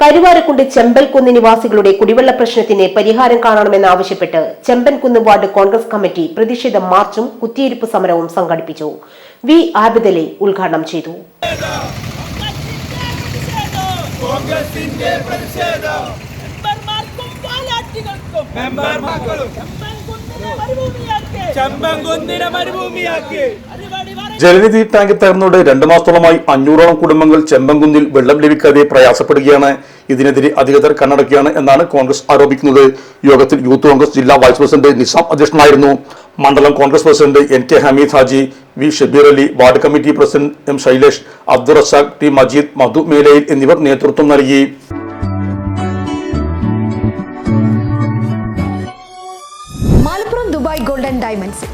കരുവാരക്കുണ്ട് ചെമ്പൻകുന്ന് നിവാസികളുടെ കുടിവെള്ള പ്രശ്നത്തിന് പരിഹാരം കാണണമെന്നാവശ്യപ്പെട്ട് ചെമ്പൻകുന്ന് വാർഡ് കോൺഗ്രസ് കമ്മിറ്റി പ്രതിഷേധ മാർച്ചും കുത്തിയിരിപ്പ് സമരവും സംഘടിപ്പിച്ചു. വി ആബിദലി ഉദ്ഘാടനം ചെയ്തു. ജലനിധി ടാങ്ക് തകർന്നോടെ 2 മാസത്തോളമായി 500ഓളം കുടുംബങ്ങൾ ചെമ്പൻകുന്നിൽ വെള്ളം ലഭിക്കാതെ പ്രയാസപ്പെടുകയാണ്. ഇതിനെതിരെ അധികൃതർ കണ്ണടക്കുകയാണ് എന്നാണ് കോൺഗ്രസ് ആരോപിക്കുന്നത്. യോഗത്തിൽ യൂത്ത് കോൺഗ്രസ് ജില്ലാ വൈസ് പ്രസിഡന്റ് നിസാം അധ്യക്ഷനായിരുന്നു. മണ്ഡലം Congress president NK Hameed Haji, V Shabeer Ali, ward committee president M Shailesh, Abdul Razak, T Majeed, Madhu Melayil എന്നിവർ നേതൃത്വം നൽകി. മലപ്പുറം ദുബായ് ഗോൾഡൻ ഡയമണ്ട്സ്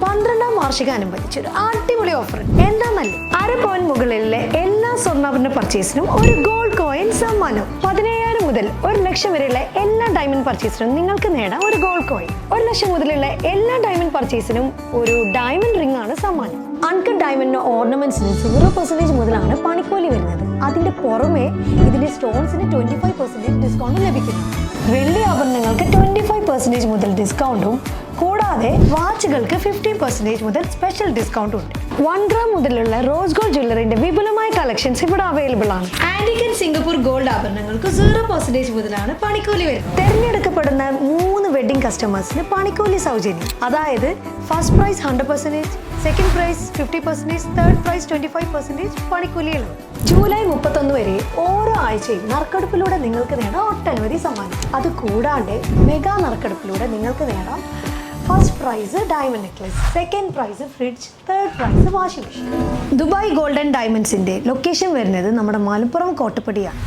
12ാം വാർഷികാനുബന്ധിച്ച് ഒരു അടിപൊളി ഓഫർ. എന്താന്നല്ലേ, 1/2 പവൻ മുകളിലെ എല്ലാ സ്വർണ്ണാഭരണ പർച്ചേസിനും ഒരു ഗോൾഡ് കോയിൻ സമ്മാനം. 17,000 മുതൽ 1 ലക്ഷം വരെയുള്ള എല്ലാ ഡയമണ്ട് പർച്ചേസിനും നിങ്ങൾക്ക് നേടാം ഒരു ഗോൾഡ് കോയിൻ. 1 ലക്ഷം മുതലുള്ള എല്ലാ ഡയമണ്ട് പർച്ചേസിനും ഒരു ഡയമണ്ട് റിംഗ് ആണ് സമ്മാനം. അൺകട്ട് ഡയമണ്ടിന്റെ ഓർണമെന്റ്സിന് 0% മുതലാണ് പണിക്കൂലി വരുന്നത്. അതിന്റെ പുറമെ ഇതിന്റെ സ്റ്റോൺസിന് 25% ഡിസ്കൗണ്ട് ലഭിക്കുന്നു. വെള്ളി ആഭരണങ്ങൾക്ക് 25% മുതൽ ഡിസ്കൗണ്ടും കൂടാതെ വാച്ചുകൾക്ക് 15% മുതൽ സ്പെഷ്യൽ ഡിസ്കൗണ്ടും ഉണ്ട്. 1 ഗ്രാം മുതലുള്ള റോസ് ഗോൾഡ് ജ്വല്ലറിന്റെ വിപുലമായ കളക്ഷൻസ് ഇവിടെ അവൈലബിൾ ആണ്. ആന്റിക് ആൻഡ് സിംഗപ്പൂർ ഗോൾഡ് ആഭരണങ്ങൾക്ക് 0% മുതലാണ് പണിക്കൂലി വരുന്നത്. തെരഞ്ഞെടുക്കപ്പെടുന്ന 3 വെഡിംഗ് കസ്റ്റമേഴ്സിന് പണിക്കൂലി സൗജന്യം. അതായത് first prize 100%, second prize 50%, third prize 25% പണിക്കൂലികളും. ജൂലൈ 31 വരെ ഓരോ ആഴ്ചയും നറുക്കെടുപ്പിലൂടെ നിങ്ങൾക്ക് നേടാം ഒട്ടനവധി സമ്മാനം. അത് കൂടാണ്ട് മെഗാ നറുക്കെടുപ്പിലൂടെ നിങ്ങൾക്ക് നേടാം first prize diamond necklace, second prize fridge, third prize washing machine. Dubai golden ഡയമണ്ട്സിന്റെ ലൊക്കേഷൻ വരുന്നത് നമ്മുടെ മലപ്പുറം കോട്ടപ്പടിയാണ്.